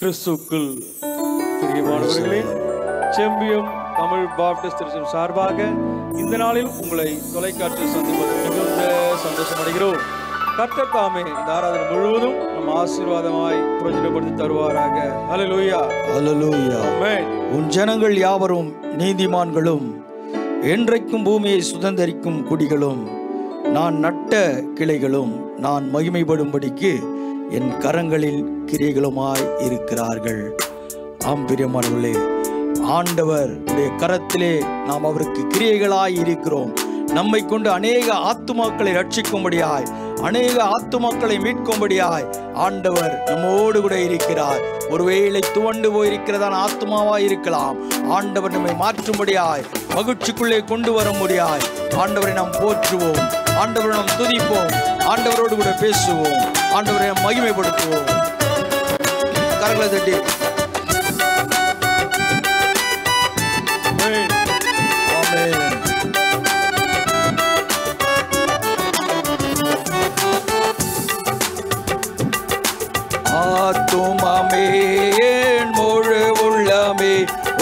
கிறிஸ்துவுக்குள் பிரியமானவர்களே, செம்பியம் தமிழ் பாப்டிஸ்ட் திருச்சபை சார்பாக இந்த நாளில் உங்களை தொலைக்காட்சியில் சந்திப்பதில் மிகுந்த சந்தோஷம் அடைகிறோம். கர்த்தர் தாமே இந்த ஆராதனை முழுவதும் நம் ஆசீர்வாதமாய் பிரயோஜனப்படுத்தி தருவாராக. ஹல்லேலூயா, ஹல்லேலூயா. ஆமென். உன் ஜனங்கள் யாவரும் நீதிமான்களும் என்றைக்கும் பூமியை சுதந்தரிக்கும் குடிகளும் நான் நட்ட கிளைகளும் நான் மகிமைப்படும்படிக்கு என் கரங்களில் கிரியைகளுமாய் இருக்கிறார்கள். ஆம் பிரியமானவர்களே, ஆண்டவருடைய கரத்திலே நாம் அவருக்கு கிரியைகளாய் இருக்கிறோம். நம்மை கொண்டு அநேக ஆத்துமாக்களை ரட்சிக்கும்படியாய், அநேக ஆத்துமாக்களை மீட்கும்படியாய் ஆண்டவர் நம்மோடு கூட இருக்கிறார். ஒருவேளை துவண்டு போயிருக்கிறதான ஆத்துமாவாய் இருக்கலாம். ஆண்டவர் நம்மை மாற்றும்படியாய், மகிழ்ச்சிக்குள்ளே கொண்டு வர முடியாய் ஆண்டவரை நாம் போற்றுவோம், ஆண்டவரை நாம் துதிப்போம், ஆண்டவரோடு கூட பேசுவோம், ஆண்டவரை நாம் மகிமைப்படுத்துவோம். கரங்களை தட்டி ஆமென். ஆமென். ஆத்துமாமே என் முழு உள்ளமே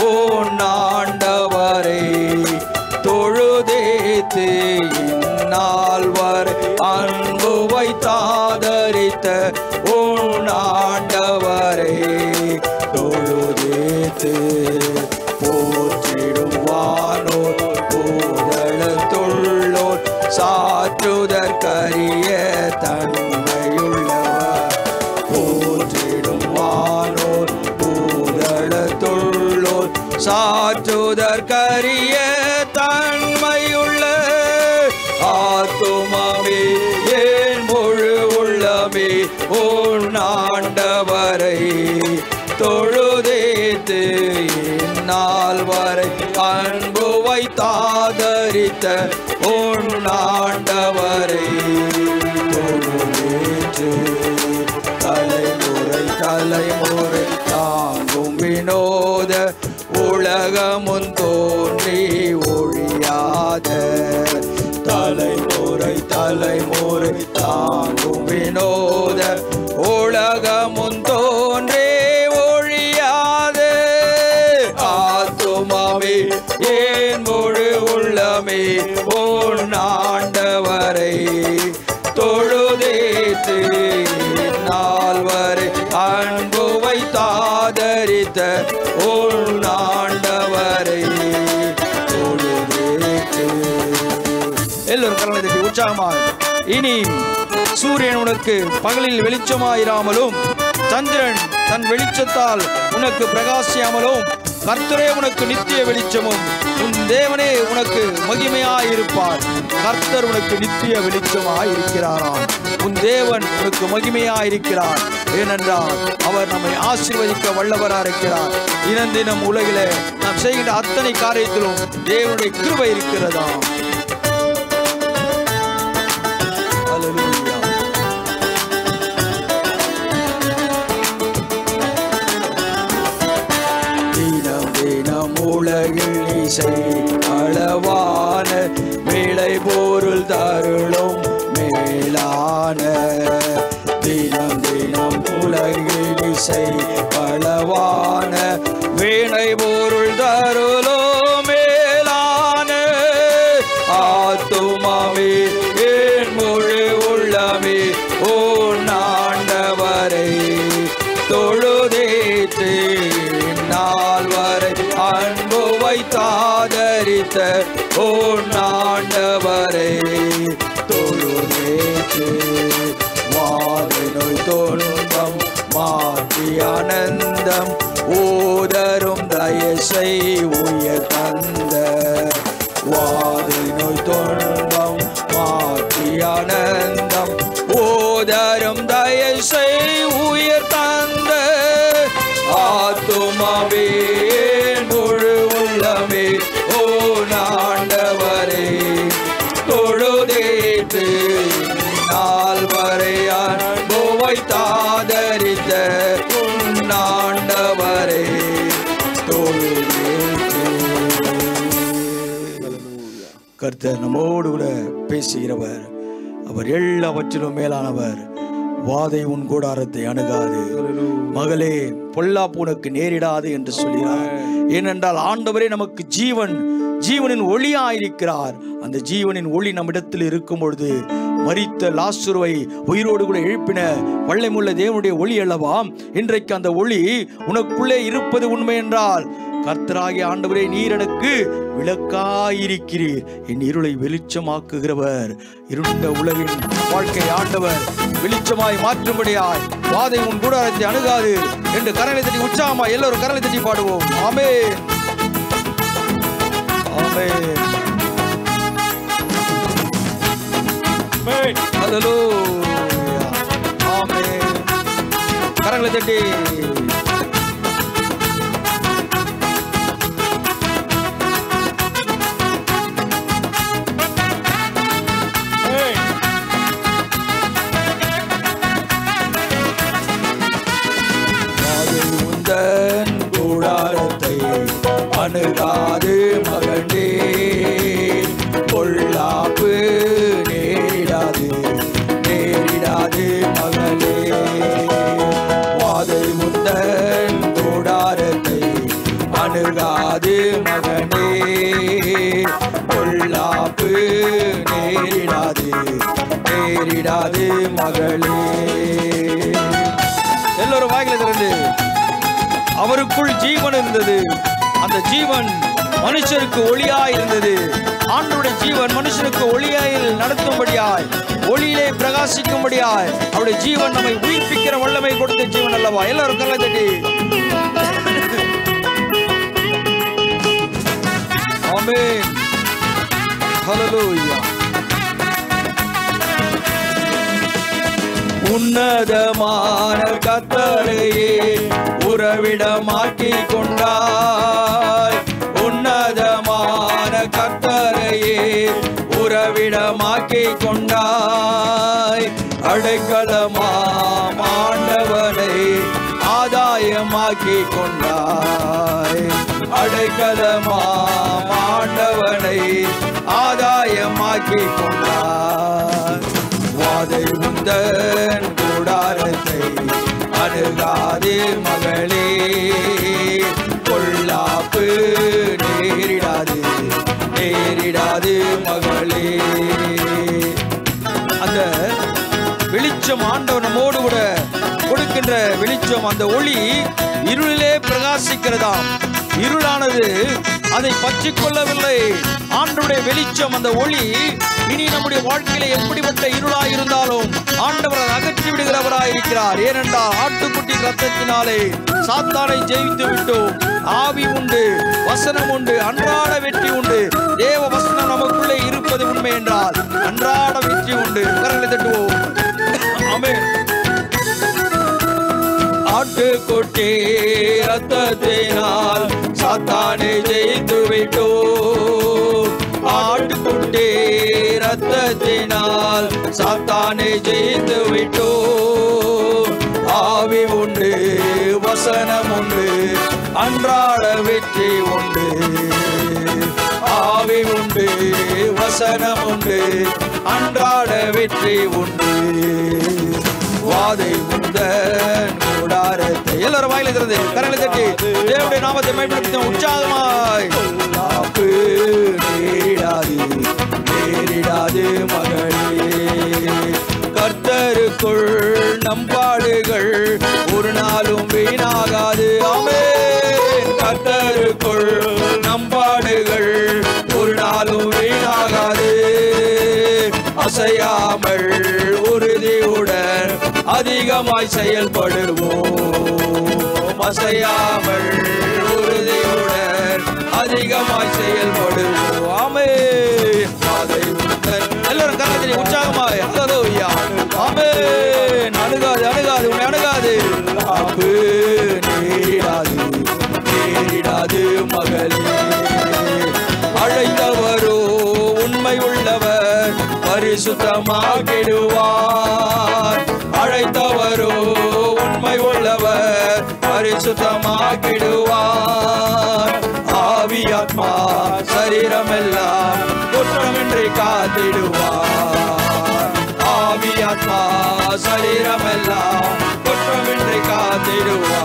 உன் ஆண்டவரை தொழுதேத்து இந்நாள் வரை அன்பு வைத்தாதரித்த உன் ஆண்டவரை தொழுதேத்து போற்றிடும் வானோர் பூதளத்துள்ளோர் சாற்றுதற்கரிய தன்மையுள்ளவர். போற்றிடும் வானோர் பூதளத்துள்ளோர் சாற்றுதற்கரிய தன்மையுள்ள ஆத்துமாவே என் முழு உள்ளமே உன் ஆண்டவரை தொழுதேத்து இந்நாள் வரை அன்பு வைத்தாதரித்த உன் ஆண்டவரை தொழுதேற்று தலைமுறை தலைமுறை தாங்கும் வினோத உலகமுன் தோன்றி ஒழியாத தலைமுறை தலைமுறை தாங்கும் வினோத உலகமுன் தோன்றே ஒழியாத ஆத்துமாவே ஏன் முழு உள்ளமே உன் ஆண்டவரை தொழுதேத்து நாள் வரை அன்பு வைத்தாதரித்த உன் ஆண்டவரை தொழுதேத்து. எல்லோரும் கரங்களை தட்டி உற்சாகமாக. இனி சூரியன் உனக்கு பகலில் வெளிச்சமாயிராமலும் சந்திரன் தன் வெளிச்சத்தால் உனக்கு பிரகாசியாமலும் கர்த்தரே உனக்கு நித்திய வெளிச்சமும் உன் தேவனே உனக்கு மகிமையாயிருப்பார். கர்த்தர் உனக்கு நித்திய வெளிச்சமாயிருக்கிறாராம். உன் தேவன் உனக்கு மகிமையாயிருக்கிறார். ஏனென்றால் அவர் நம்மை ஆசீர்வதிக்க வல்லவராயிருக்கிறார். தினம் தினம் உலகிலே நாம் செய்கின்ற அத்தனை காரியத்திலும் தேவனுடைய கிருபை இருக்கிறதாம். தினம் தினம் உலகில் இசை அளவான விளை பொருள் தருளும் மேலான தினம் தினம் உலகில் இசை அளவான விளை பொருள் தருளும் மேலான ஆத்துமாவே என் முழு உள்ளமே உன் ஆண்டவரை தொழுதேத்து நாள் வரை அன்பு வைத்தாதரித்த உன் ஆண்டவரை தொழுதேத்து வாதை நோய் துன்பம் மாற்றி ஆனந்தம் ஊதரும் தயசை உயர் தந்த வாதை நோய் துன்பம் மாற்றி ஆனந்தம் ஊதரும் தயசை உயர் தந்த ஆத்துமாவே முழு உள்ளமே உன் ஆண்டவரை தொழுதேத்து நாள் வரை அன்பு வைத்தாதரித்த உன் ஆண்டவரை தொழுதேத்து. கர்த்தர் நம்மோடு கூட பேசுகிறவர், அவர் எல்லாவற்றிலும் மேலானவர். வாதை உன் கூடாரத்தை அணுகாது, மகளே, பொல்லாப்பு உனக்கு நேரிடாது என்று சொல்கிறார். ஏனென்றால் ஆண்டவரே நமக்கு ஜீவனின் ஒளியாயிருக்கிறார். அந்த ஜீவனின் ஒளி நம்மிடத்தில் இருக்கும் பொழுது மரித்த லாசருவை உயிரோடு கூட எழுப்பின வல்லமையுள்ள தேவனுடைய ஒளி அல்லவா. இன்றைக்கு அந்த ஒளி உனக்குள்ளே இருப்பது உண்மை என்றால், கர்த்தராகிய ஆண்டவரே, நீர் எனக்கு விளக்காயிருக்கிறீர், என் இருளை வெளிச்சமாக்குகிறவர். இருண்ட உலகின் வாழ்க்கை ஆண்டவர் வெளிச்சமாய் மாற்றும்படியாய் வாதை உன் கூடாரத்தை அணுகாது என்று கரங்களை தட்டி உற்சாகமாய் எல்லோரும் கரங்களை தட்டி பாடுவோம். ஆமென், ஆமென், ஹல்லேலூயா, ஆமென். கரங்களை தட்டி கூடாரத்தை அணுகாது மகனே, பொல்லாப்பு நேரிடாது மகளே. வாதை முந்தன் கூடாரத்தை அணுகாது மகனே, பொல்லாப்பு நேரிடாது மகளே. எல்லோரும் வாய்களை திறந்து, அவருக்குள் ஜீவன் இருந்தது, அந்த ஜீவன் மனுஷருக்கு ஒளியாய் இருந்தது. ஆண்டவருடைய ஜீவன் மனுஷனுக்கு ஒளியாயில் நடத்தும்படியாய், ஒளியிலே பிரகாசிக்கும்படியாய் அவருடைய ஜீவன் நம்மை உயிர்ப்பிக்கிற வல்லமை கொடுத்த ஜீவன் அல்லவா. எல்லாரும் கரங்களை தட்டி ஆமென், ஹல்லேலூயா. உன்னதமான கர்த்தரையே உறவிடமாக்கிக் கொண்டாய், உன்னதமான கர்த்தரையே உறவிடமாக்கிக் கொண்டாய். அடைக்கலமாம் ஆண்டவனை ஆதாயமாக்கிக் கொண்டாய், அடைக்கலமாம் ஆண்டவனை ஆதாயமாக்கிக் கொண்டாய். வாதை உந்தன் கூடாரத்தை அணுகாதே மகளே, பொல்லாப்பு நேரிடாது மகளே. அந்த வெளிச்சம் ஆண்டவர் நம்மோடு கூட கொடுக்கின்ற வெளிச்சம், அந்த ஒளி இருளிலே பிரகாசிக்கிறதாம். இருளானது அதை பற்றிக் கொள்ளவில்லை. ஆண்டவருடைய வெளிச்சம், அந்த ஒளி இனி நம்முடைய வாழ்க்கையில எப்படிப்பட்ட இருளாய் இருந்தாலும் ஆண்டவர் அதை அகற்றி விடுகிறவராய் இருக்கிறார். ஏனென்றால் ஆட்டுக்குட்டி ரத்தத்தினாலே சாத்தானை ஜெயித்து விட்டோம். ஆவி உண்டு, வசனம் உண்டு, அன்றாட வெற்றி உண்டு. தேவ வசனம் நமக்குள்ளே இருப்பது உண்மை என்றால் அன்றாட வெற்றி உண்டு. கரங்களை தட்டுவோம். ஆமென். ஆட்டுக்குட்டி ரத்தத்தினால் சாத்தானை ஜெயித்து விட்டோம். ஆட்டுக்குட்டி ரத்தத்தினால் சாத்தானை ஜெயித்து விட்டோம். ஆவி உண்டு, வசனம் உண்டு, அன்றாட வெற்றி உண்டு. ஆவி உண்டு, வசனம் உண்டு, அன்றாட வெற்றி உண்டு. வாதை உந்தன் கூடாரத்தை எல்லாரும் வாயில திறந்து கரங்களை தட்டி தேவனுடைய நாமத்தை மேம்படுத்த உற்சாகமாய். பொல்லாப்பு நேரிடாது மகளே, கர்த்தருக்குள் நம்பாடுகள் ஒரு நாளும் வீணாகாது. ஆமென். கர்த்தருக்குள் நம்பாடுகள் ஒரு நாளும் வீணாகாது. அசையாமல் உறுதியுடன் அதிகமாய் செயல்படுவோம். அசையாமல் உறுதியுடன் அதிகமாய் செயல்படுவோம். ஆமென். எல்லாரும் கரங்களை உற்சாகமாய் ஹல்லேலூயா. ஆமென். அணுகாது உன்னை அணுகாது. பொல்லாப்பு நேரிடாது மகளே. அழைத்தவரோ உண்மை உள்ளவர் பரிசுத்தமாக்கிடுவார். அழைத்தவரோ உண்மை உள்ளவர் பரிசுத்தமாக்கிடுவார். ஆவி ஆத்மா சரீரமெல்லாம் குற்றமின்றி காத்திடுவார். ஆவி ஆத்மா சரீரமெல்லாம் குற்றமின்றி காத்திடுவார்.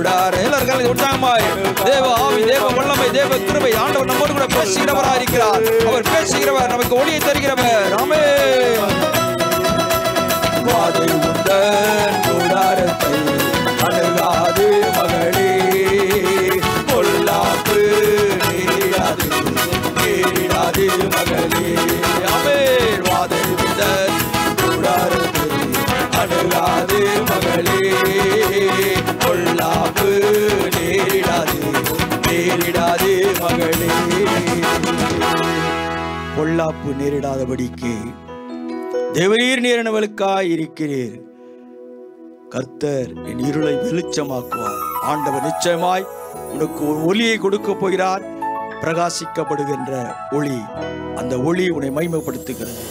கூடார. எல்லாரும் உற்சாகமாய் தேவ ஆவி, தேவ வல்லமை, தேவ கிருபை, ஆண்டவர் நம்மோடு கூட பேசுகிறவராக இருக்கிறார். அவர் பேசுகிறவர், நமக்கு ஒளியை தருகிறவர். ஆமென். வாதை உந்தன் கூடாரத்தை அணுகாது மகளே, பொல்லாப்பு நேரிடாது நேரிடாது மகளே. ஆமென். வாதை உந்தன் கூடாரத்தை அணுகாது மகளே, பொல்லாப்பு நேரிடாது நேரிடாது மகளே. பொல்லாப்பு நேரிடாதபடிக்கு தேவரீர் நேரனவளுக்காய் இருக்கிறீர். கர்த்தர் என் இருளை வெளிச்சமாக்குவார். ஆண்டவர் நிச்சயமாய் உனக்கு ஒரு ஒளியை கொடுக்க போகிறார். பிரகாசிக்கப்படுகின்ற ஒளி, அந்த ஒளி உன்னை மகிமைப்படுத்துகிறது.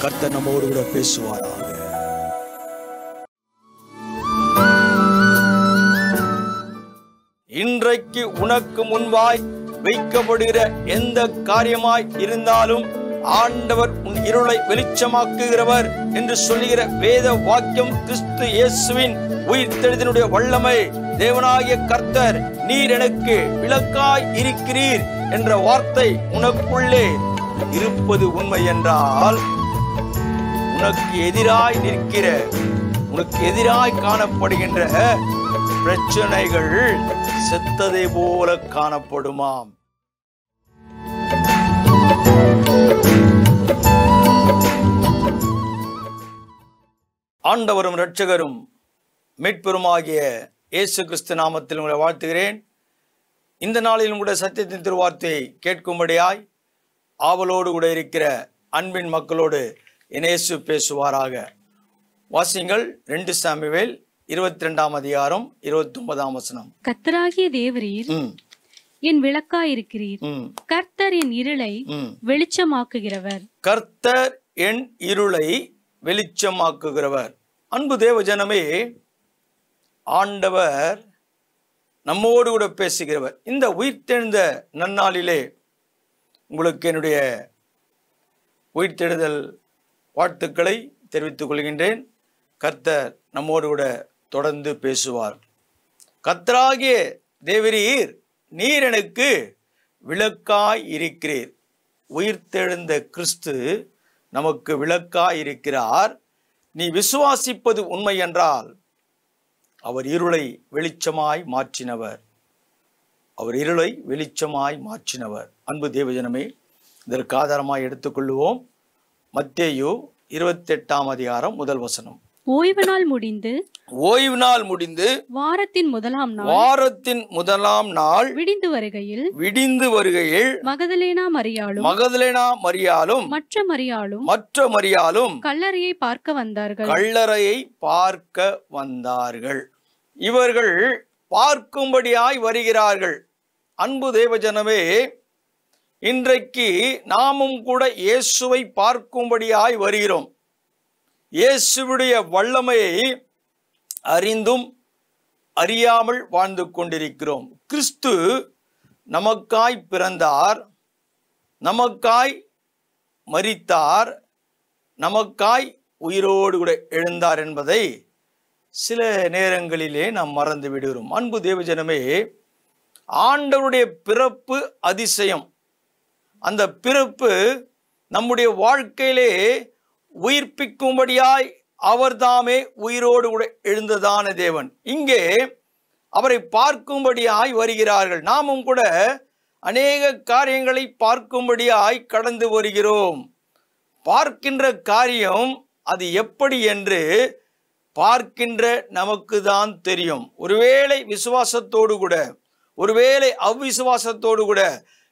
கர்த்தர் நம்மோடு கூட பேசுவாராக. இன்றைக்கு உனக்கு முன்பாய் வைக்கப்படுகிற எந்த காரியமாய் இருந்தாலும் ஆண்டவர் உன் இருளை வெளிச்சமாக்குகிறவர் என்று சொல்லுகிற வேத வாக்கியம் கிறிஸ்து இயேசுவின் உயிர்த்தெழுதலினுடைய வல்லமை. தேவனாகிய கர்த்தர் நீர் எனக்கு விளக்காய் இருக்கிறீர் என்ற வார்த்தை உனக்குள்ளே இருப்பது உண்மை என்றால், உனக்கு எதிராய் நிற்கிற, உனக்கு எதிராய் காணப்படுகின்ற பிரச்சனைகள் செத்ததை போல காணப்படுமாம். ஆண்டவரும் இரட்சகரும் மீட்பெருமாகிய இயேசு கிறிஸ்து நாமத்தில் உங்களை வாழ்த்துகிறேன். இந்த நாளிலும் கூட சத்தியத்தின் திருவார்த்தையை கேட்கும்படியாய் ஆவலோடு கூட இருக்கிற அன்பின் மக்களோடு இயேசு பேசுவாராக. வாசிங்கள் 2 சாமுவேல் 22 அதிகாரம் 29 வசனம். கர்த்தராகிய தேவரீர் என் விளக்காயிருக்கிறீர். கர்த்தர் என் இருளை வெளிச்சமாக்குகிறவர். கர்த்தர் என் இருளை வெளிச்சமாக்குகிறவர். அன்பு தேவ ஜனமே, ஆண்டவர் நம்மோடு கூட பேசுகிறவர். இந்த உயிர்த்தெழுந்த நன்னாளிலே உங்களுக்கு என்னுடைய உயிர்த்தெழுதல் வாழ்த்துக்களை தெரிவித்துக் கொள்கின்றேன். கர்த்தர் நம்மோடு கூட தொடர்ந்து பேசுவார். கர்த்தராகிய தேவரீர் நீர் எனக்கு விளக்காய் இருக்கிறீர். உயிர்த்தெழுந்த கிறிஸ்து நமக்கு விளக்காய் இருக்கிறார். நீ விசுவாசிப்பது உண்மை என்றால் அவர் இருளை வெளிச்சமாய் மாற்றினவர். அவர் இருளை வெளிச்சமாய் மாற்றினவர். அன்பு தேவஜனமே, இதற்கு ஆதாரமாய் எடுத்துக்கொள்ளுவோம். மத்தேயு 28 அதிகாரம் 1 வசனம். ஓய்வு நாள் முடிந்து வாரத்தின் முதலாம் நாள் விடிந்து வருகையில் மகதலேனா மரியாளும் மற்ற மரியாளும் கல்லறையை பார்க்க வந்தார்கள். இவர்கள் பார்க்கும்படியாய் வருகிறார்கள். அன்பு தேவஜனமே, இன்றைக்கு நாமும் கூட இயேசுவை பார்க்கும்படியாய் வருகிறோம். இயேசுவுடைய வல்லமையை அறிந்தும் அறியாமல் வாழ்ந்து கொண்டிருக்கிறோம். கிறிஸ்து நமக்காய் பிறந்தார், நமக்காய் மரித்தார், நமக்காய் உயிரோடு கூட எழுந்தார் என்பதை சில நேரங்களிலே நாம் மறந்து விடுகிறோம். அன்பு தேவஜனமே, ஆண்டவருடைய பிறப்பு அதிசயம். அந்த பிறப்பு நம்முடைய வாழ்க்கையிலே உயிர்ப்பிக்கும்படியாய் அவர்தாமே உயிரோடு கூட எழுந்ததான தேவன். இங்கே அவரை பார்க்கும்படியாய் வருகிறார்கள். நாமும் கூட அநேக காரியங்களை பார்க்கும்படியாய் கடந்து வருகிறோம். பார்க்கின்ற காரியம் அது எப்படி என்று பார்க்கின்ற நமக்கு தான் தெரியும். ஒருவேளை விசுவாசத்தோடு கூட, ஒருவேளை அவ்விசுவாசத்தோடு கூட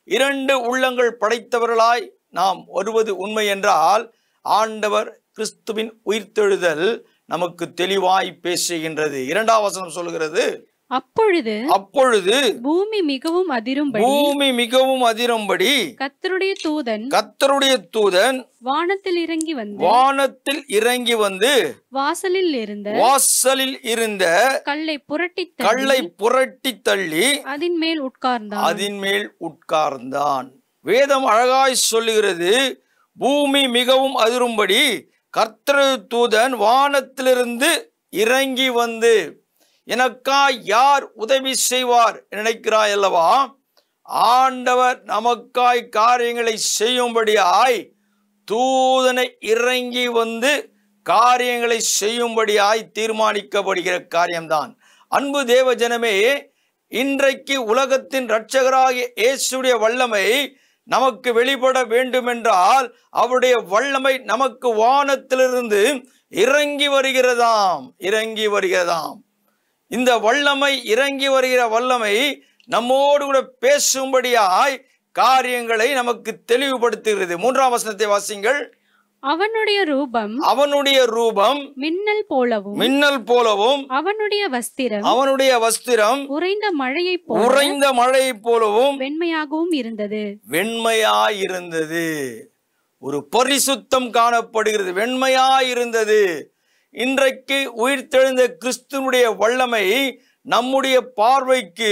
2 உள்ளங்கள் படைத்தவர்களாய் நாம் வருவது உண்மை என்றால், ஆண்டவர் கிறிஸ்துவின் உயிர்த்தெழுதல் நமக்கு தெளிவாய் பேசுகின்றது. 2ஆம் வசனம் சொல்கிறது, அப்பொழுது பூமி மிகவும் அதிரும்படி கர்த்தருடைய தூதன் வானத்தில் இறங்கி வந்து வாசலில் இருந்த கல்லை புரட்டி தள்ளி அதன் மேல் உட்கார்ந்தான். வேதம் அழகாய் சொல்லுகிறது, பூமி மிகவும் அதிரும்படி கர்த்தருடைய தூதன் வானத்திலிருந்து இறங்கி வந்து. எனக்காய் யார் உதவி செய்வார் நினைக்கிறாய் அல்லவா? ஆண்டவர் நமக்காய் காரியங்களை செய்யும்படியாய் தூதனை இறங்கி வந்து காரியங்களை செய்யும்படியாய் தீர்மானிக்கப்படுகிற காரியம்தான். அன்பு தேவ ஜனமே, இன்றைக்கு உலகத்தின் இரட்சகராகிய இயேசுடைய வல்லமை நமக்கு வெளிப்பட வேண்டும் என்றால் அவருடைய வல்லமை நமக்கு வானத்திலிருந்து இறங்கி வருகிறதாம். இந்த வல்லமை இறங்கி வருகிற வல்லமை நம்மோடு கூட பேசும்படியாய் காரியங்களை நமக்கு தெளிவுபடுத்துகிறது. 3ஆம் வசனத்தை வாசிங்கள். அவனுடைய ரூபம் மின்னல் போலவும் அவனுடைய வஸ்திரம் உறைந்த மழையைப் போலவும் வெண்மையாயிருந்தது. ஒரு பரிசுத்தம் காணப்படுகிறது, வெண்மையாயிருந்தது. இன்றைக்கு உயிர்த்தெழுந்த கிறிஸ்துவனுடைய வல்லமை நம்முடைய பார்வைக்கு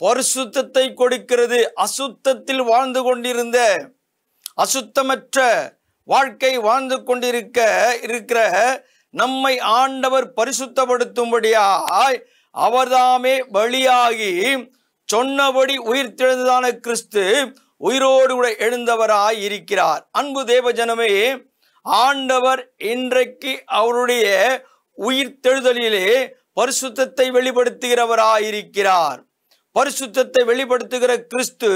பரிசுத்தத்தை கொடுக்கிறது. அசுத்தத்தில் வாழ்ந்து கொண்டிருந்த, அசுத்தமற்ற வாழ்க்கை வாழ்ந்து கொண்டிருக்கிற நம்மை ஆண்டவர் பரிசுத்தப்படுத்தும்படியாய் அவர்தாமே பலியாகி சொன்னபடி உயிர்த்தெழுந்ததான கிறிஸ்து உயிரோடு கூட எழுந்தவராய் இருக்கிறார். அன்பு தேவ ஜனமே, ஆண்டவர் இன்றைக்கு அவருடைய உயிர்த்தெழுதலிலே பரிசுத்தத்தை வெளிப்படுத்துகிறவராயிருக்கிறார். பரிசுத்தத்தை வெளிப்படுத்துகிற கிறிஸ்து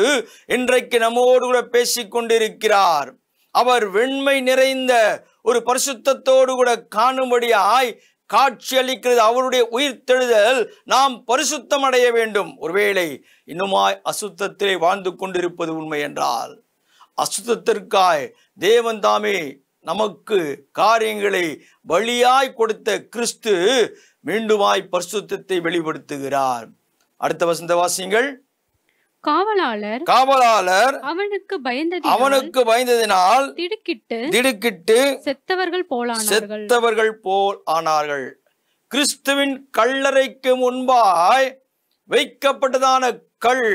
இன்றைக்கு நம்மோடு கூட பேசிக் கொண்டிருக்கிறார். அவர் வெண்மை நிறைந்த ஒரு பரிசுத்தத்தோடு கூட காணும்படியாய் காட்சி அளிக்கிறது. அவருடைய உயிர்த்தெழுதல் நாம் பரிசுத்தம் அடைய வேண்டும். ஒருவேளை இன்னுமாய் அசுத்தத்திலே வாழ்ந்து கொண்டிருப்பது உண்மை என்றால், அசுத்தத்திற்காய் தேவன் தாமே நமக்கு காரியங்களை பலியாய் கொடுத்த கிறிஸ்து மீண்டுமாய் பரிசுத்தத்தை வெளிப்படுத்துகிறார். அடுத்த வசந்த வாசிங்கள். காவலாளர் அவனுக்கு பயந்ததினால் திடுக்கிட்டு செத்தவர்கள் போல் ஆனார்கள். கிறிஸ்துவின் கல்லறைக்கு முன்பாய் வைக்கப்பட்டதான கல்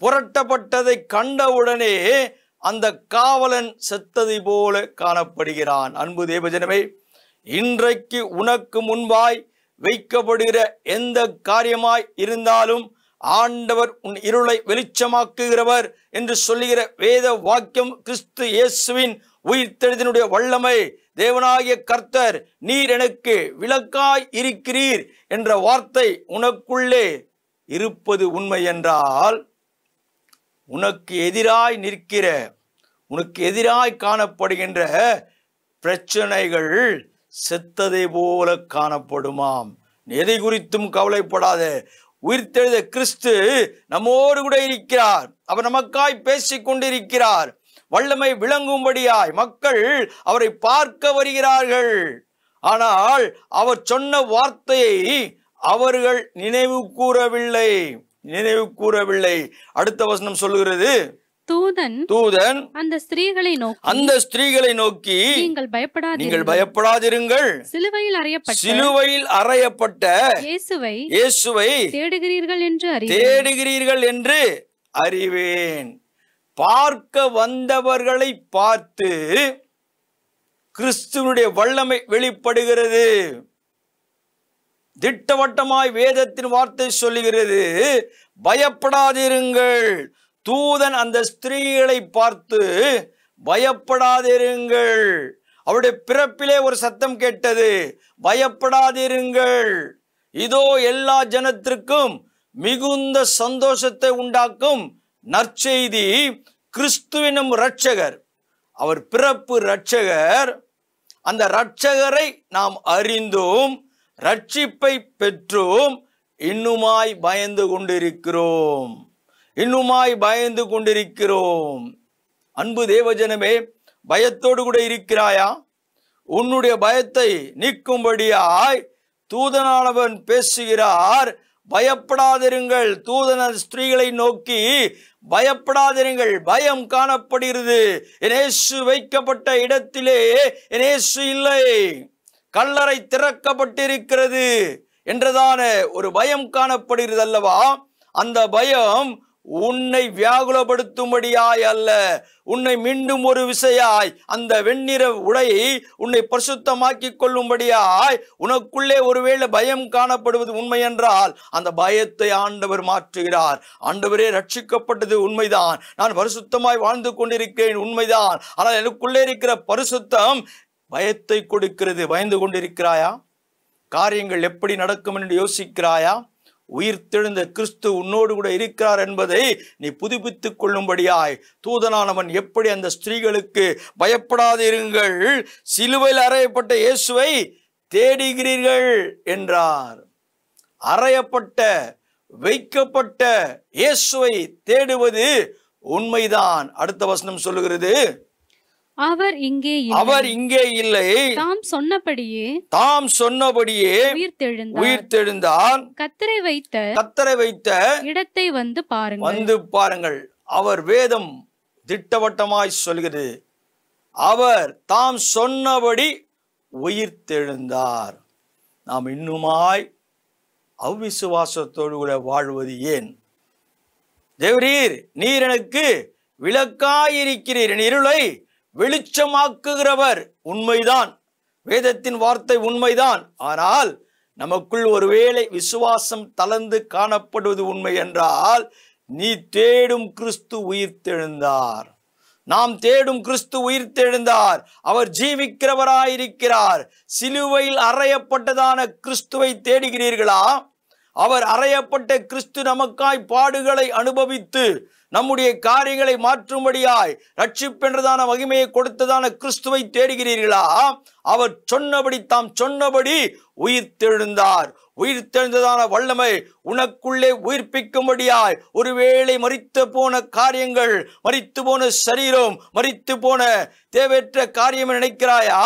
புரட்டப்பட்டதை கண்டவுடனே அந்த காவலன் செத்ததை போல காணப்படுகிறான். அன்பு தேவஜனமே, இன்றைக்கு உனக்கு முன்பாய் வைக்கப்படுகிற எந்த காரியமாய் இருந்தாலும் ஆண்டவர் உன் இருளை வெளிச்சமாக்குகிறவர் என்று சொல்லுகிற வேத வாக்கியம் கிறிஸ்து இயேசுவின் உயிர்த்தெழுதலினுடைய வல்லமை. தேவனாகிய கர்த்தர், நீர் எனக்கு விளக்காய் இருக்கிறீர் என்ற வார்த்தை உனக்குள்ளே இருப்பது உண்மை என்றால், உனக்கு எதிராய் நிற்கிற, உனக்கு எதிராய் காணப்படுகின்ற பிரச்சனைகள் செத்ததை போல காணப்படுமாம். எதை குறித்தும் கவலைப்படாத. உயிர்த்தெழுந்த கிறிஸ்து நம்மோடு கூட இருக்கிறார். அவர் நமக்காய் பேசிக் கொண்டிருக்கிறார். வல்லமை விளங்கும்படியாய் மக்கள் அவரை பார்க்க வருகிறார்கள். ஆனால் அவர் சொன்ன வார்த்தையை அவர்கள் நினைவு கூறவில்லை. அடுத்த வசனம் சொல்லுகிறது, தூதன் அந்த ஸ்திரீகளை நோக்கி நீங்கள் பயப்படாதிருங்கள், சிலுவையில் அறையப்பட்ட இயேசுவை தேடுகிறீர்கள் என்று அறிவேன். பார்க்க வந்தவர்களை பார்த்து கிறிஸ்துவனுடைய வல்லமை வெளிப்படுகிறது. திட்டவட்டமாய் வேதத்தின் வார்த்தை சொல்லுகிறது, பயப்படாதிருங்கள். தூதன் அந்த ஸ்திரீகளை பார்த்து பயப்படாதிருங்கள். அவருடைய பிறப்பிலே ஒரு சத்தம் கேட்டது, பயப்படாதிருங்கள். இதோ எல்லா ஜனத்திற்கும் மிகுந்த சந்தோஷத்தை உண்டாக்கும் நற்செய்தி, கிறிஸ்துவினும் இரட்சகர். அவர் பிறப்பு இரட்சகர். அந்த இரட்சகரை நாம் அறிந்தும் ரட்சிப்பை பெற்றும் இன்னுமாய் பயந்து கொண்டிருக்கிறோம். அன்பு தேவஜனமே, பயத்தோடு கூட இருக்கிறாயா? உன்னுடைய பயத்தை நீக்கும்படியாய் தூதனானவன் பேசுகிறார். பயப்படாதிருங்கள். தூதன ஸ்திரீகளை நோக்கி பயப்படாதிருங்கள். பயம் காணப்படுகிறது. இயேசு வைக்கப்பட்ட இடத்திலே இயேசு இல்லை, கல்லறை திறக்கப்பட்டிருக்கிறது என்றதான ஒரு பயம் காணப்படுகிறது அல்லவா? அந்த பயம் உன்னை வியாகுலப்படுத்தும்படியாய் அல்ல, உன்னை மீண்டும் ஒரு விசையாய் அந்த வெண்ணிற உடையை உன்னை பரிசுத்தமாக்கிக் கொள்ளும்படியாய் உனக்குள்ளே ஒருவேளை பயம் காணப்படுவது உண்மை என்றால் அந்த பயத்தை ஆண்டவர் மாற்றுகிறார். ஆண்டவரே, ரட்சிக்கப்பட்டது உண்மைதான், நான் பரிசுத்தமாய் வாழ்ந்து கொண்டிருக்கிறேன் உண்மைதான், ஆனால் எனக்குள்ளே இருக்கிற பரிசுத்தம் பயத்தை கொடுக்கிறது. பயந்து கொண்டிருக்கிறாயா? காரியங்கள் எப்படி நடக்கும் என்று யோசிக்கிறாயா? உயிர்த்தெழுந்த கிறிஸ்து உன்னோடு கூட இருக்கிறார் என்பதை நீ புதுப்பித்துக் கொள்ளும்படியாய் தூதனானவன் எப்படி அந்த ஸ்திரீகளுக்கு பயப்படாதிருங்கள், சிலுவையில் அறையப்பட்ட இயேசுவை தேடுகிறீர்கள் என்றார். அறையப்பட்ட வைக்கப்பட்ட இயேசுவை தேடுவது உண்மைதான். அடுத்த வசனம் சொல்லுகிறது, அவர் இங்கே இல்லை, தாம் சொன்னபடியே உயிர்த்தெழுந்தார். கர்த்தரை வைத்த இடத்தை வந்து பாருங்கள். அவர் வேதம் திட்டவட்டமாய் சொல்கிறது, அவர் தாம் சொன்னபடி உயிர்த்தெழுந்தார். நாம் இன்னுமாய் அவ்விசுவாசத்தோடு கூட வாழ்வது ஏன்? தேவரீர், நீர் எனக்கு விளக்காயிருக்கிறீர், என் இருளை வெளிச்சமாக்குகிறவர். உண்மைதான், வேதத்தின் வார்த்தை உண்மைதான். ஆனால் நமக்குள் ஒருவேளை விசுவாசம் தளர்ந்து காணப்படுவது உண்மை என்றால், நீ தேடும் கிறிஸ்து உயிர்த்தெழுந்தார், நாம் தேடும் கிறிஸ்து உயிர்த்தெழுந்தார், அவர் ஜீவிக்கிறவராயிருக்கிறார். சிலுவையில் அறையப்பட்டதான கிறிஸ்துவை தேடுகிறீர்களா? அவர் அறையப்பட்ட கிறிஸ்து நமக்காய் பாடுகளை அனுபவித்து நம்முடைய காரியங்களை மாற்றும்படியாய் ரட்சிப்பென்றதான மகிமையை கொடுத்ததான கிறிஸ்துவை தேடுகிறீர்களா? அவர் சொன்னபடி, தாம் சொன்னபடி உயிர்த்தெழுந்தார். உயிர்த்தெழுந்ததான வல்லமை உனக்குள்ளே உயிர்ப்பிக்கும்படியாய் ஒருவேளை மரித்து போன காரியங்கள், மரித்து போன சரீரம், மரித்து போன தேவையற்ற காரியம் நினைக்கிறாயா?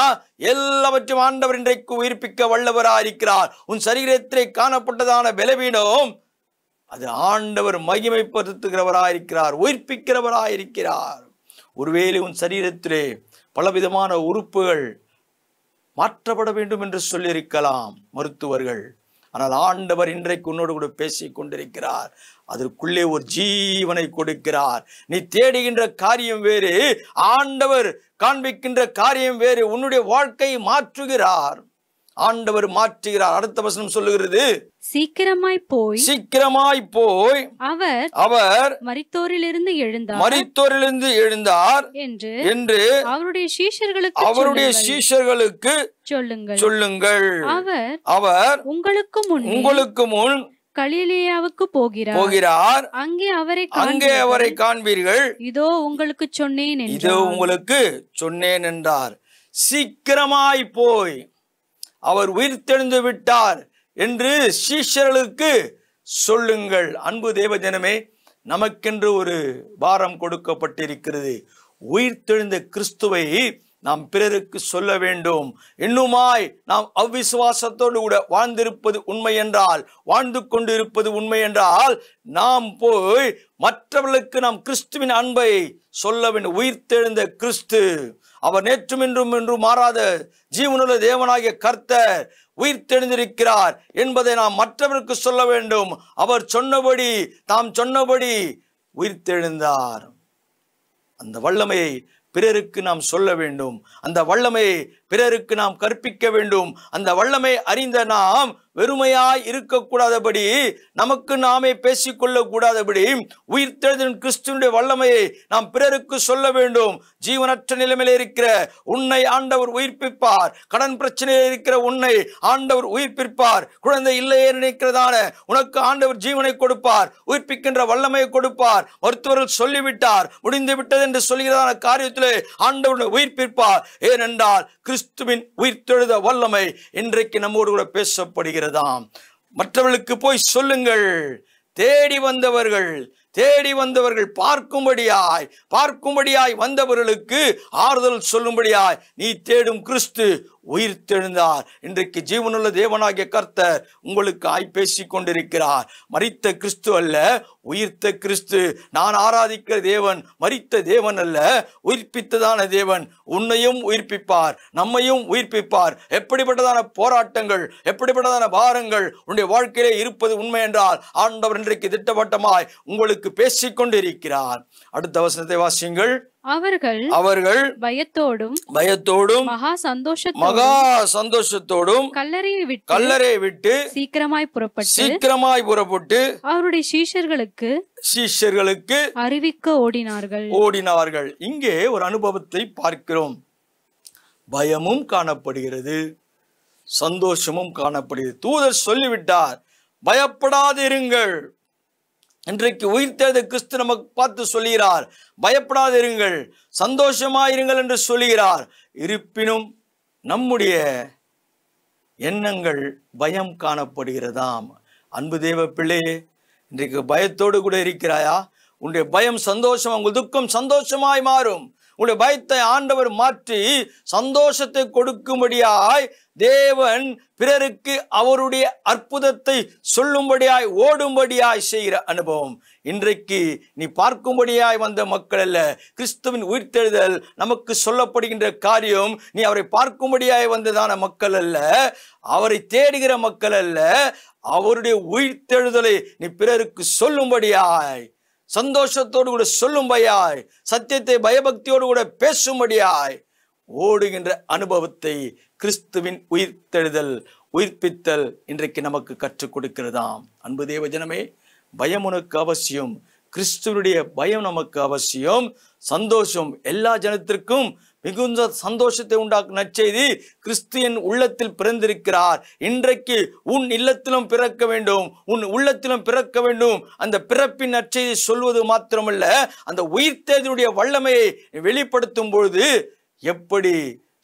எல்லாவற்றையும் ஆண்டவர் இன்றைக்கு உயிர்ப்பிக்க வல்லவராயிருக்கிறார். உன் சரீரத்திலே காணப்பட்டதான பலவீனம் அது ஆண்டவர் மகிமைப்படுத்துகிறவராயிருக்கிறார், உயிர்ப்பிக்கிறவராயிருக்கிறார். ஒருவேளை உன் சரீரத்திலே பலவிதமான உறுப்புகள் மாற்றப்பட வேண்டும் என்று சொல்லியிருக்கலாம் மருத்துவர்கள். ஆனால் ஆண்டவர் இன்றைக்கு உன்னோடு கூட பேசிக் கொண்டிருக்கிறார். அதற்குள்ளே ஒரு ஜீவனை கொடுக்கிறார். நீ தேடுகின்ற காரியம் வேறு, ஆண்டவர் காண்பிக்கின்ற காரியம் வேறு. உன்னுடைய வாழ்க்கையை மாற்றுகிறார், ஆண்டவர் மாற்றுகிறார். அடுத்த வசனம் சொல்லுகிறது, சீக்கிரமாய் போய் அவர் மரித்தோரிலிருந்து எழுந்தார் என்று அவருடைய சீஷர்களுக்கு சொல்லுங்கள். அவர் உங்களுக்கு முன் கலிலேயாவுக்கு போகிறார், அங்கே அவரை காண்பீர்கள், இதோ உங்களுக்கு சொன்னேன் என்றார். சீக்கிரமாய் போய் அவர் உயிர்த்தெழுந்து விட்டார் என்று சீஷர்களுக்கு சொல்லுங்கள். அன்பு தேவஜனமே, நமக்கென்று ஒரு பாரம் கொடுக்கப்பட்டிருக்கிறது. உயிர்த்தெழுந்த கிறிஸ்துவை நாம் பிறருக்கு சொல்ல வேண்டும். இன்னுமாய் நாம் அவ்விசுவாசத்தோடு கூட வாழ்ந்திருப்பது உண்மை என்றால், வாழ்ந்து கொண்டு இருப்பது உண்மை என்றால், நாம் போய் மற்றவர்களுக்கு நாம் கிறிஸ்துவின் அன்பை சொல்ல வேண்டும். உயிர்த்தெழுந்த கிறிஸ்து, அவர் நேற்றும் என்றும் மாறாத ஜீவனுள்ள தேவனாகிய கர்த்தர் உயிர்த்தெழுந்திருக்கிறார் என்பதை நாம் மற்றவருக்கு சொல்ல வேண்டும். அவர் சொன்னபடி, தாம் சொன்னபடி உயிர்த்தெழுந்தார். அந்த வல்லமையை பிறருக்கு நாம் சொல்ல வேண்டும். அந்த வல்லமையை பிறருக்கு நாம் கற்பிக்க வேண்டும். அந்த வல்லமை அறிந்த நாம் வெறுமையாய் இருக்கக்கூடாதபடி, நமக்கு நாமே பேசிக்கொள்ள கூடாதபடி, உயிர்த்தெழுந்த கிறிஸ்துவினுடைய வல்லமையை நாம் பிறருக்கு சொல்ல வேண்டும். ஜீவனற்ற நிலைமையில இருக்கிற உன்னை ஆண்டவர் உயிர்ப்பிப்பார். கடன் பிரச்சனையில் இருக்கிற உன்னை ஆண்டவர் உயிர்ப்பிப்பார். குழந்தை இல்லையே நினைக்கிறதான உனக்கு ஆண்டவர் ஜீவனை கொடுப்பார், உயிர்ப்பிக்கின்ற வல்லமையை கொடுப்பார். மருத்துவர்கள் சொல்லிவிட்டார், முடிந்து விட்டது என்று சொல்கிறதான காரியத்திலே ஆண்டவர் உயிர்ப்பிப்பார். ஏனென்றால் கிறிஸ்துவின் உயிர்த்தெழுத வல்லமை இன்றைக்கு நம்மோடு கூட பேசப்படுகிறது. மற்றவர்களுக்கு போய் சொல்லுங்கள். தேடி வந்தவர்கள் பார்க்கும்படியாய் வந்தவர்களுக்கு ஆறுதல் சொல்லும்படியாய், நீ தேடும் கிறிஸ்து உயிர்த்தெழுந்தார். இன்றைக்கு ஜீவனுள்ள தேவனாகிய கர்த்தர் உங்களுக்கு பேசிக் கொண்டிருக்கிறார். மரித்த கிறிஸ்து அல்ல, உயிர்த்த கிறிஸ்து. நான் ஆராதிக்கிற தேவன் மரித்த தேவன் அல்ல, உயிர்ப்பித்ததான தேவன். உன்னையும் உயிர்ப்பிப்பார், நம்மையும் உயிர்ப்பிப்பார். எப்படிப்பட்டதான போராட்டங்கள், எப்படிப்பட்டதான பாரங்கள் உன்னுடைய வாழ்க்கையிலே இருப்பது உண்மை என்றால் ஆண்டவர் இன்றைக்கு திட்டவட்டமாய் உங்களுக்கு பேசிக் கொண்டிருக்கிறார். அடுத்த வசனத்தை வாசியுங்கள். அவர்கள் பயத்தோடும் மகா சந்தோஷத்தோடும் கல்லறையை விட்டு சீக்கிரமாய் புறப்பட்டு அவருடைய சீஷர்களுக்கு அறிவிக்க ஓடினார்கள். இங்கே ஒரு அனுபவத்தை பார்க்கிறோம். பயமும் காணப்படுகிறது, சந்தோஷமும் காணப்படுகிறது. தூதர் சொல்லிவிட்டார், பயப்படாதிருங்கள். இன்றைக்கு உயிர்த்தெழுந்த கிறிஸ்து நமக்கு பார்த்து சொல்லுகிறார், பயப்படாதிருங்கள், சந்தோஷமாயிருங்கள் என்று சொல்லுகிறார். இருப்பினும் நம்முடைய எண்ணங்கள் பயம் காணப்படுகிறதாம். அன்பு தேவ பிள்ளையே, இன்றைக்கு பயத்தோடு கூட இருக்கிறாயா? உன்னுடைய பயம் சந்தோஷம், உங்கள் துக்கம் சந்தோஷமாய் மாறும். உங்களுடைய பயத்தை ஆண்டவர் மாற்றி சந்தோஷத்தை கொடுக்கும்படியாய் தேவன் பிறருக்கு அவருடைய அற்புதத்தை சொல்லும்படியாய் ஓடும்படியாய் செய்கிற அனுபவம். இன்றைக்கு நீ பார்க்கும்படியாய் வந்த மக்கள் அல்ல. கிறிஸ்துவின் உயிர்த்தெழுதல் நமக்கு சொல்லப்படுகின்ற காரியம் நீ அவரை பார்க்கும்படியாய் வந்ததான மக்கள் அல்ல, அவரை தேடுகிற மக்கள் அல்ல. அவருடைய உயிர்த்தெழுதலை நீ பிறருக்கு சொல்லும்படியாய், சந்தோஷத்தோடு கூட சொல்லும்படியாய், சத்தியத்தை பயபக்தியோடு கூட பேசும்படியாய் ஓடுகின்ற அனுபவத்தை கிறிஸ்துவின் உயிர்த்தெழுதல், உயிர்ப்பித்தல் இன்றைக்கு நமக்கு கற்றுக் கொடுக்கிறதாம். அன்பு தேவ ஜனமே, பயம் உனக்கு அவசியம், கிறிஸ்துவனுடைய பயம் நமக்கு அவசியம். சந்தோஷம் எல்லா ஜனத்திற்கும் மிகுந்த சந்தோஷத்தை உண்டாக்கும் நற்செய்தி கிறிஸ்து என் உள்ளத்தில் பிறந்திருக்கிறார். இன்றைக்கு உன் இல்லத்திலும் பிறக்க வேண்டும், உன் உள்ளத்திலும் பிறக்க வேண்டும். அந்த பிறப்பின் நற்செய்தி சொல்வது மாத்திரமல்ல, அந்த உயிர்த்தெழுதலுடைய வல்லமையை வெளிப்படுத்தும் பொழுது எப்படி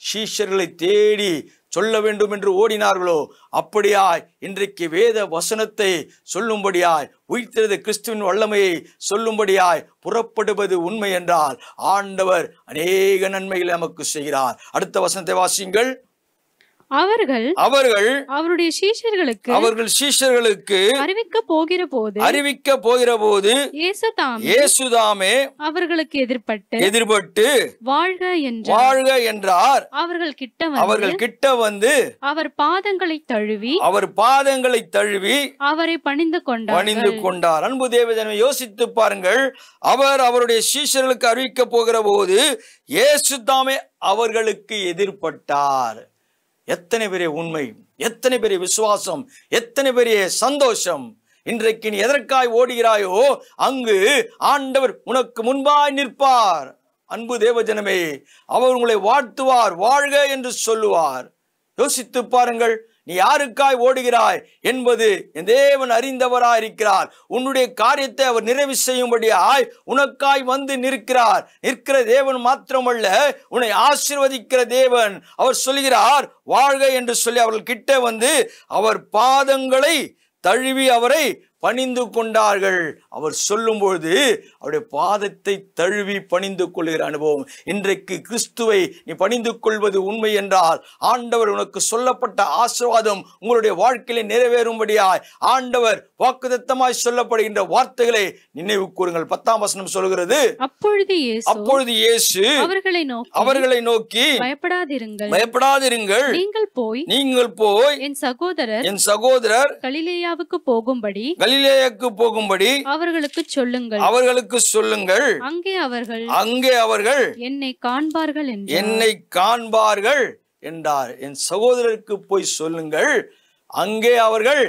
சீஷர்களை தேடி சொல்ல வேண்டும் என்று ஓடினார்களோ அப்படியாய் இன்றைக்கு வேத வசனத்தை சொல்லும்படியாய், உயிர்த்தெழுந்த கிறிஸ்துவின் வல்லமையை சொல்லும்படியாய் புறப்படுவது உண்மை என்றால் ஆண்டவர் அநேக நன்மைகளை நமக்கு செய்கிறார். அடுத்த வசனத்தை வாசியுங்கள். அவர்கள் அவருடைய சீஷர்களுக்கு அறிவிக்க போகிற போது இயேசுதாமே அவர்களுக்கு எதிர்பட்டு வாழ்க என்றார். அவர்கள் கிட்ட வந்து அவர் பாதங்களை தழுவி அவரை பணிந்து கொண்டார். அன்பு தேவஜனமே, யோசித்து பாருங்கள். அவருடைய சீஷர்களுக்கு அறிவிக்க போகிற போது இயேசுதாமே அவர்களுக்கு எதிர்பட்டார். எத்தனை பெரிய உண்மை, எத்தனை பெரிய விசுவாசம், எத்தனை பெரிய சந்தோஷம். இன்றைக்கு நீ எதற்காய் ஓடுகிறாயோ அங்கு ஆண்டவர் உனக்கு முன்பாய் நிற்பார். அன்பு தேவஜனமே, அவர் உங்களை வாழ்த்துவார், வாழ்க என்று சொல்லுவார். யோசித்து பாருங்கள், நீ யாருக்காய் ஓடுகிறாய் என்பது என் தேவன் அறிந்தவராய் இருக்கிறார். உன்னுடைய காரியத்தை அவர் நிறைவு செய்யும்படியாய் உனக்காய் வந்து நிற்கிற தேவன் மாத்திரமல்ல, உன்னை ஆசீர்வதிக்கிற தேவன். அவர் சொல்கிறார் வாழ்க என்று சொல்லி அவர்கள் கிட்ட வந்து அவர் பாதங்களை தழுவி அவரை பணிந்து கொண்டார்கள். அவர் சொல்லும் பொழுது அவருடைய பாதத்தை தழுவி பணிந்து கொள்கிற அனுபவம். இன்றைக்கு கிறிஸ்துவை நீ பணிந்து கொள்வது உண்மை என்றால் ஆண்டவர் உனக்கு சொல்லப்பட்ட ஆசீர்வாதம் உங்களுடைய வாழ்க்கையிலே நிறைவேறும்படியாய் ஆண்டவர் வாக்குத்தத்தமாய் சொல்லப்படுகின்ற வார்த்தைகளை நினைவு கூறுங்கள். 10ஆம் வசனம் சொல்கிறது, அப்பொழுது இயேசு அவர்களை நோக்கி பயப்படாதிருங்கள், நீங்கள் போய் என் சகோதரர் கலிலேயாவுக்கு போகும்படி அவர்களுக்கு சொல்லுங்கள். அங்கே அவர்கள் என்னை காண்பார்கள் என்றார். என் சகோதரருக்கு போய் சொல்லுங்கள், அங்கே அவர்கள்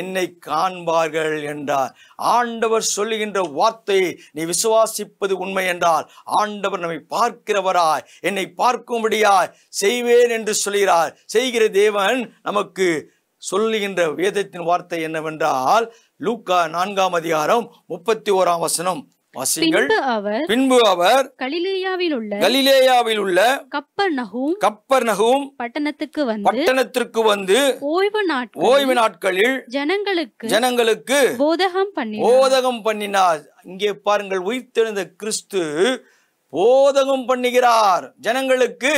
என்னை காண்பார்கள் என்றார். ஆண்டவர் சொல்லுகின்ற வார்த்தையை நீ விசுவாசிப்பது உண்மை என்றால் ஆண்டவர் நம்மை பார்க்கிறவராய், என்னை பார்க்கும்படியாய் செய்வேன் என்று சொல்கிறார். செய்கிற தேவன் நமக்கு சொல்லுகின்ற வேதத்தின் வார்த்தை என்னவென்றால் லூக்கா 4ஆம் அதிகாரம் 31ஆம் வசனம் வாசிங்கள். பின்பு அவர் கலிலேயாவில் உள்ள கப்பர்நகூம் பட்டணத்திற்கு வந்து ஓய்வு நாட்களில் ஜனங்களுக்கு போதகம் பண்ணினார். இங்கே பாருங்கள், உயிர்த்தெழுந்த கிறிஸ்து போதகம் பண்ணுகிறார், ஜனங்களுக்கு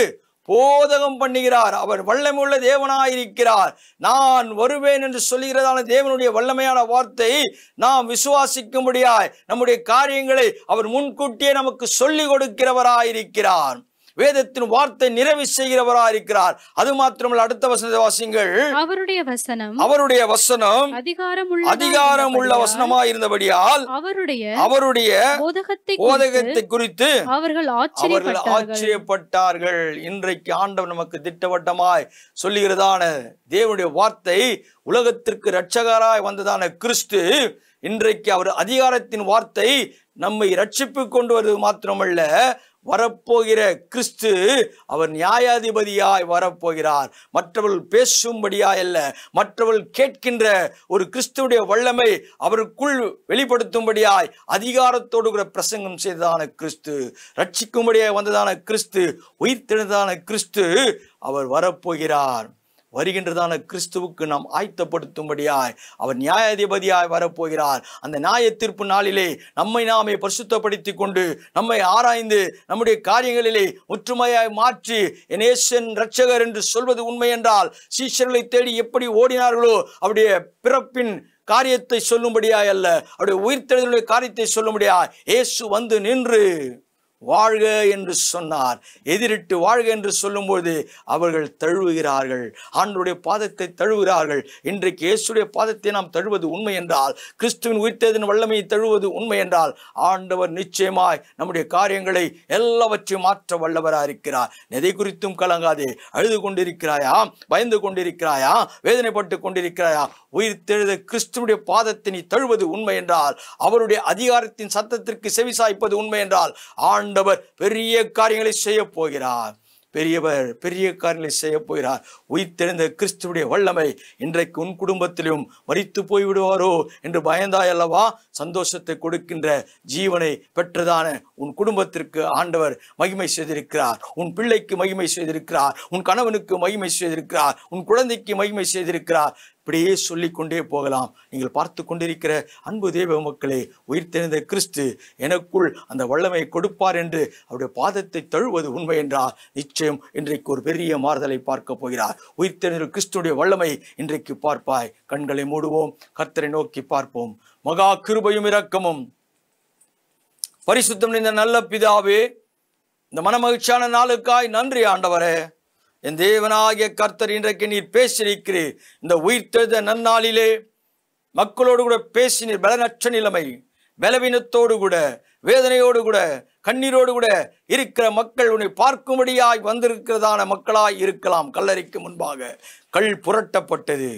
போதகம் பண்ணுகிறார். அவர் வல்லமையுள்ள தேவனாயிருக்கிறார். நான் வருவேன் என்று சொல்லுகிறதான தேவனுடைய வல்லமையான வார்த்தை நாம் விசுவாசிக்கும்படியாய் நம்முடைய காரியங்களை அவர் முன்கூட்டியே நமக்கு சொல்லிக் கொடுக்கிறவராயிருக்கிறார். வேதத்தின் வார்த்தை நிறைவு செய்கிறவராயிருக்கிறார். அது மாத்திரமல்ல, அடுத்த வசனத்தை வாசிங்கள். அவருடைய வசனம் அதிகாரம் உள்ள வசனமாய் இருந்தபடியால் அவருடைய போதகத்தை குறித்து அவர்கள் ஆச்சரியப்பட்டார்கள். இன்றைக்கு ஆண்டவர் நமக்கு திட்டவட்டமாய் சொல்லுகிறதான தேவனுடைய வார்த்தை, உலகத்திற்கு இரட்சகராய் வந்ததான கிறிஸ்து, இன்றைக்கு அவர் அதிகாரத்தின் வார்த்தை நம்மை ரட்சிப்பு கொண்டு வருவது மாத்திரமல்ல, வரப்போகிற கிறிஸ்து அவர் நியாயாதிபதியாய் வரப்போகிறார். மற்றவர்கள் பேசும்படியாய் அல்ல, மற்றவர்கள் கேட்கின்ற ஒரு கிறிஸ்துவுடைய வல்லமை அவருக்குள் வெளிப்படுத்தும்படியாய் அதிகாரத்தோடு கூட பிரசங்கம் செய்ததான கிறிஸ்து, ரட்சிக்கும்படியாய் வந்ததான கிறிஸ்து, உயிர்த்தெழுந்ததான கிறிஸ்து அவர் வரப்போகிறார். வருகின்றதான கிறிஸ்துவுக்கு நாம் ஆயத்தப்படுத்தும்படியாய் அவர் நியாயாதிபதியாய் வரப்போகிறார். அந்த நியாய தீர்ப்பு நாளிலே நம்மை நாமே பரிசுத்தப்படுத்திக் கொண்டு நம்மை ஆராய்ந்து நம்முடைய காரியங்களிலே முற்றுமையாய் மாற்றி என் இயேசு இரட்சகர் என்று சொல்வது உண்மை என்றால், சீஷர்களை தேடி எப்படி ஓடினார்களோ அவருடைய பிறப்பின் காரியத்தை சொல்லும்படியாய் அல்ல, அவருடைய உயிர்த்தெழுதலுடைய காரியத்தை சொல்லும்படியாய் இயேசு வந்து நின்று வாழ்க என்று சொன்னார். எதிரிட்டு வாழ்க என்று சொல்லும்போது அவர்கள் தழுவுகிறார்கள், ஆண்டவருடைய பாதத்தை தழுவுகிறார்கள். இன்றைக்கு இயேசுடைய பாதத்தை நாம் தழுவது உண்மை என்றால், கிறிஸ்துவின் உயிர்த்தெழுதலின் வல்லமையை தழுவது உண்மை என்றால், ஆண்டவர் நிச்சயமாய் நம்முடைய காரியங்களை எல்லாவற்றையும் மாற்ற வல்லவராக இருக்கிறார். எதை குறித்தும் கலங்காதே. அழுது கொண்டிருக்கிறாயா, பயந்து கொண்டிருக்கிறாயா, வேதனைப்பட்டு கொண்டிருக்கிறாயா, உயிர்த்தெழுத கிறிஸ்துவுடைய பாதத்தை நீ தழுவது உண்மை என்றால், அவருடைய அதிகாரத்தின் சத்தத்திற்கு செவிசாய்ப்பது உண்மை என்றால், ஆண்டவர் பெரிய காரியங்களை செய்ய போகிறார். பெரிய காரியங்களை செய்ய போகிறார். உயிர்த்தெழுந்த கிறிஸ்துவுடைய வல்லமை இன்றைக்கு உன் குடும்பத்திலும் மரித்து போய்விடுவாரோ என்று பயந்தாய் அல்லவா? சந்தோஷத்தை கொடுக்கின்ற ஜீவனை பெற்றதான உன் குடும்பத்திற்கு ஆண்டவர் மகிமை செய்திருக்கிறார். உன் பிள்ளைக்கு மகிமை செய்திருக்கிறார். உன் கணவனுக்கு மகிமை செய்திருக்கிறார். உன் குழந்தைக்கு மகிமை செய்திருக்கிறார். இப்படியே சொல்லிக்கொண்டே போகலாம். நீங்கள் பார்த்து கொண்டிருக்கிற அன்பு தேவ மக்களே, உயிர்த்தெழுந்த கிறிஸ்து எனக்குள் அந்த வல்லமை கொடுப்பார் என்று அவருடைய பாதத்தை தழுவது உண்மை என்றால், நிச்சயம் இன்றைக்கு ஒரு பெரிய மாறுதலை பார்க்க போகிறார். உயிர்த்தெழுந்த கிறிஸ்துடைய வல்லமை இன்றைக்கு பார்ப்பாய். கண்களை மூடுவோம், கர்த்தரை நோக்கி பார்ப்போம். மகா கிருபையும் இரக்கமும் பரிசுத்தம் இந்த நல்ல பிதாவே, இந்த மனமகிழ்ச்சியான நாளுக்காய் நன்றி ஆண்டவரே. என் தேவனாகிய கர்த்தர், இன்றைக்கு நீர் பேசியிருக்கிறீர். இந்த உயிர்த்தெழுந்த நன்னாளிலே மக்களோடு கூட பேசினீர். பலனற்ற நிலைமை, பலவீனத்தோடு கூட, வேதனையோடு கூட, கண்ணீரோடு கூட இருக்கிற மக்கள் உன்னை பார்க்கும்படியாய் வந்திருக்கிறதான மக்களாய் இருக்கலாம். கல்லறைக்கு முன்பாக கல் புரட்டப்பட்டது.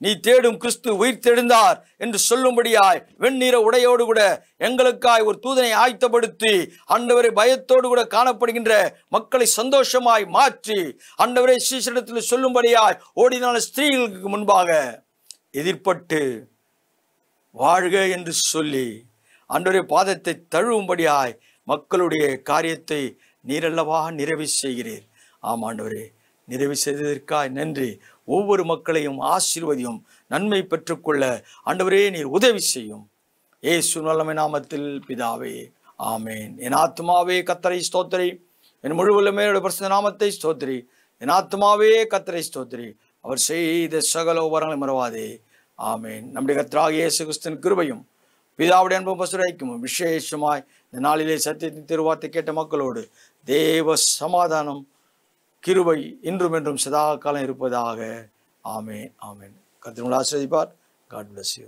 நீ தேடும் கிறிஸ்து உயிர்த்தெழுந்தார் என்று சொல்லும்படியாய் வெண்ணிற உடையோடு கூட எங்களுக்காய் ஒரு தூதனை ஆயத்தப்படுத்தி, ஆண்டவரை பயத்தோடு கூட காணப்படுகின்ற மக்களை சந்தோஷமாய் மாற்றி, ஆண்டவரை சீசரிடத்தில் சொல்லும்படியாய் ஓடினால ஸ்திரீகளுக்கு முன்பாக எதிர்பட்டு வாழ்க என்று சொல்லி ஆண்டவரை பாதத்தை தழுவும்படியாய் மக்களுடைய காரியத்தை நீரல்லவா நிறைவு செய்கிறீர். ஆம் ஆண்டவரே, நிறைவு செய்ததற்காய் நன்றி. ஒவ்வொரு மக்களையும் ஆசீர்வதியும், நன்மை பெற்றுக்கொள்ள ஆண்டவரே நீர் உதவி செய்யும். இயேசு வல்லமை நாமத்தில் பிதாவே, ஆமேன். என் ஆத்மாவே கர்த்தரை ஸ்தோத்திரி, என் முழு வல்லமையோட பரிசுத்த நாமத்தை ஸ்தோத்திரி. என் ஆத்மாவே கர்த்தரை ஸ்தோத்திரி, அவர் செய்த சகல உபகாரங்களை மறவாதே. ஆமேன். நம்முடைய கர்த்தராகிய இயேசு கிறிஸ்துவின் கிருபையும் பிதாவுடைய அன்பும் பசுரைக்கும் விசேஷமாய் இந்த நாளிலே சத்தியத்தின் திருவார்த்தை கேட்ட மக்களோடு தேவ சமாதானம் கிருபை இன்றும் என்றும் சதா காலம் இருப்பதாக. ஆமேன். ஆமேன். கர்த்தர் உங்களை ஆசீர்வதிப்பார். God bless you.